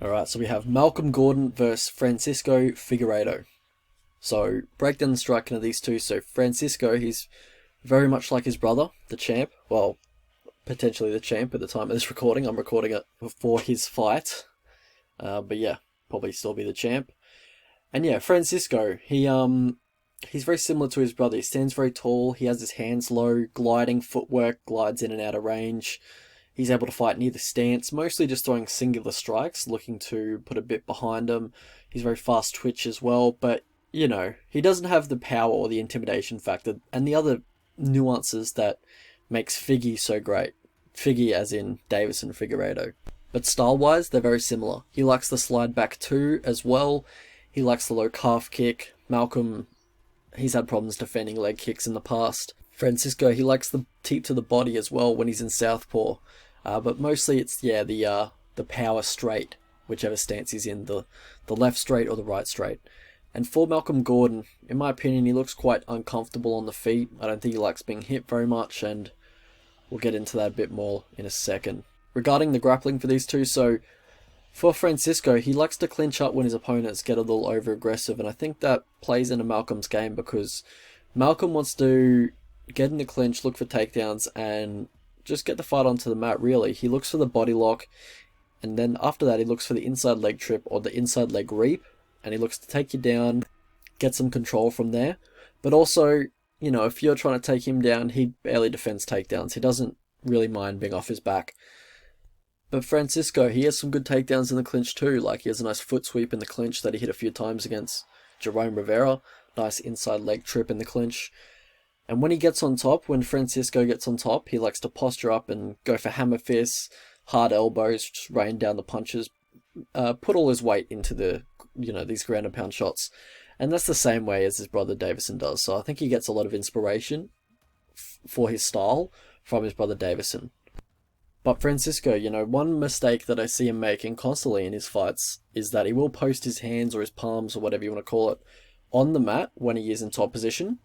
Alright, so we have Malcolm Gordon versus Francisco Figueiredo. So, break down the striking of these two. So, Francisco, he's very much like his brother, the champ. Well, potentially the champ at the time of this recording. I'm recording it before his fight. But yeah, probably still be the champ. And yeah, Francisco, he's very similar to his brother. He stands very tall, he has his hands low, gliding footwork, glides in and out of range. He's able to fight near the stance, mostly just throwing singular strikes, looking to put a bit behind him. He's very fast twitch as well, but, you know, he doesn't have the power or the intimidation factor, and the other nuances that makes Figgy so great. Figgy as in Deiveson Figueiredo. But style-wise, they're very similar. He likes the slide back too, as well. He likes the low calf kick. Malcolm, he's had problems defending leg kicks in the past. Francisco, he likes the teep to the body as well when he's in southpaw. But mostly it's, yeah, the power straight, whichever stance he's in, the left straight or the right straight. And for Malcolm Gordon, in my opinion, he looks quite uncomfortable on the feet. I don't think he likes being hit very much, and we'll get into that a bit more in a second. Regarding the grappling for these two, so for Francisco, he likes to clinch up when his opponents get a little over-aggressive, and I think that plays into Malcolm's game because Malcolm wants to get in the clinch, look for takedowns, and just get the fight onto the mat, really. He looks for the body lock, and then after that he looks for the inside leg trip or the inside leg reap, and he looks to take you down, get some control from there. But also, you know, if you're trying to take him down, he barely defends takedowns. He doesn't really mind being off his back. But Francisco, he has some good takedowns in the clinch too. Like, he has a nice foot sweep in the clinch that he hit a few times against Jerome Rivera. Nice inside leg trip in the clinch. And when he gets on top, when Francisco gets on top, he likes to posture up and go for hammer fists, hard elbows, just rain down the punches, put all his weight into the, you know, these ground and pound shots. And that's the same way as his brother Deiveson does. So I think he gets a lot of inspiration for his style from his brother Deiveson. But Francisco, you know, one mistake that I see him making constantly in his fights is that he will post his hands or his palms or whatever you want to call it on the mat when he is in top position.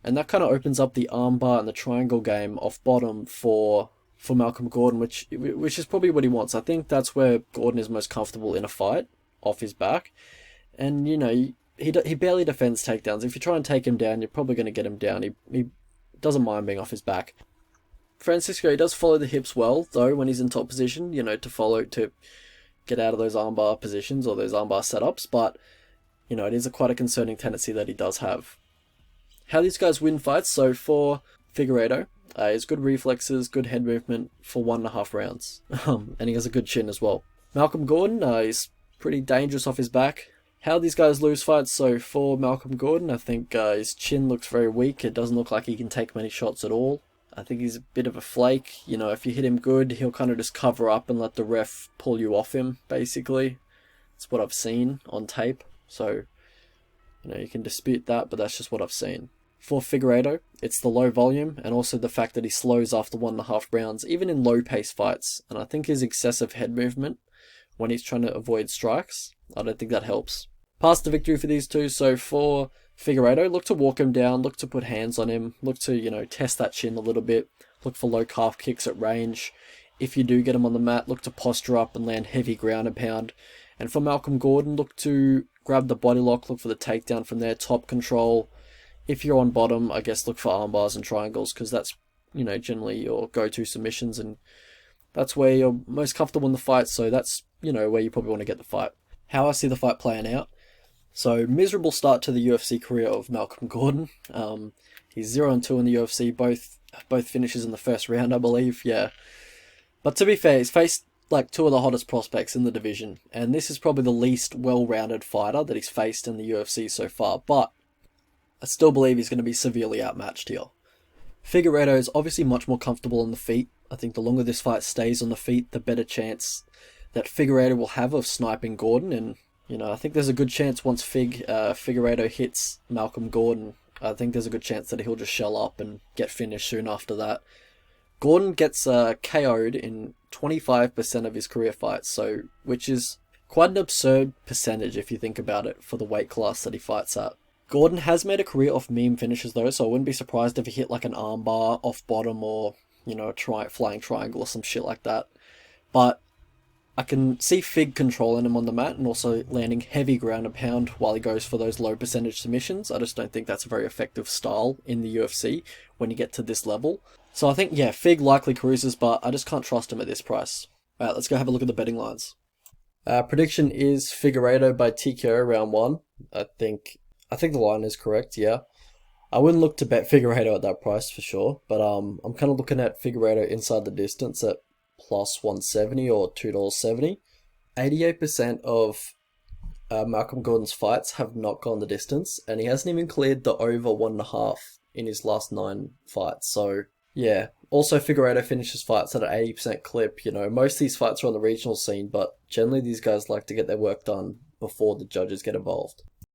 And that kind of opens up the armbar and the triangle game off bottom for Malcolm Gordon, which is probably what he wants. I think that's where Gordon is most comfortable in a fight, off his back. And, you know, he barely defends takedowns. If you try and take him down, you're probably going to get him down. He doesn't mind being off his back. Francisco, he does follow the hips well, though, when he's in top position, you know, to get out of those armbar positions or those armbar setups. But, you know, it is quite a concerning tendency that he does have. How these guys win fights, so for Figueiredo, he has good reflexes, good head movement for 1.5 rounds. And he has a good chin as well. Malcolm Gordon, he's pretty dangerous off his back. How these guys lose fights, so for Malcolm Gordon, I think his chin looks very weak. It doesn't look like he can take many shots at all. I think he's a bit of a flake. You know, if you hit him good, he'll kind of just cover up and let the ref pull you off him, basically. That's what I've seen on tape. So, you know, you can dispute that, but that's just what I've seen. For Figueiredo, it's the low volume and also the fact that he slows after 1.5 rounds, even in low-pace fights. And I think his excessive head movement when he's trying to avoid strikes, I don't think that helps. Past the victory for these two, so for Figueiredo, look to walk him down, look to put hands on him, look to, you know, test that chin a little bit, look for low calf kicks at range. If you do get him on the mat, look to posture up and land heavy ground and pound. And for Malcolm Gordon, look to grab the body lock, look for the takedown from there, top control. If you're on bottom, I guess look for arm bars and triangles, because that's, you know, generally your go-to submissions, and that's where you're most comfortable in the fight, so that's, you know, where you probably want to get the fight. How I see the fight playing out. So, miserable start to the UFC career of Malcolm Gordon. He's 0-2 in the UFC, both finishes in the first round, I believe, yeah. But to be fair, he's faced like two of the hottest prospects in the division, and this is probably the least well-rounded fighter that he's faced in the UFC so far, but I still believe he's going to be severely outmatched here. Figueiredo is obviously much more comfortable on the feet. I think the longer this fight stays on the feet, the better chance that Figueiredo will have of sniping Gordon. And, you know, I think there's a good chance once Figueiredo hits Malcolm Gordon, I think there's a good chance that he'll just shell up and get finished soon after that. Gordon gets KO'd in 25% of his career fights, so which is quite an absurd percentage if you think about it for the weight class that he fights at. Gordon has made a career off meme finishes though, so I wouldn't be surprised if he hit like an armbar off bottom or, you know, a flying triangle or some shit like that. But I can see Fig controlling him on the mat and also landing heavy ground and pound while he goes for those low percentage submissions. I just don't think that's a very effective style in the UFC when you get to this level. So I think, yeah, Fig likely cruises, but I just can't trust him at this price. Alright, let's go have a look at the betting lines. Prediction is Figueiredo by TKO round 1. I think the line is correct, yeah. I wouldn't look to bet Figueiredo at that price for sure, but I'm kind of looking at Figueiredo inside the distance at plus 170 or $2.70. 88% of Malcolm Gordon's fights have not gone the distance, and he hasn't even cleared the over 1.5 in his last 9 fights. So yeah. Also, Figueiredo finishes fights at an 80% clip. You know, most of these fights are on the regional scene, but generally these guys like to get their work done before the judges get involved.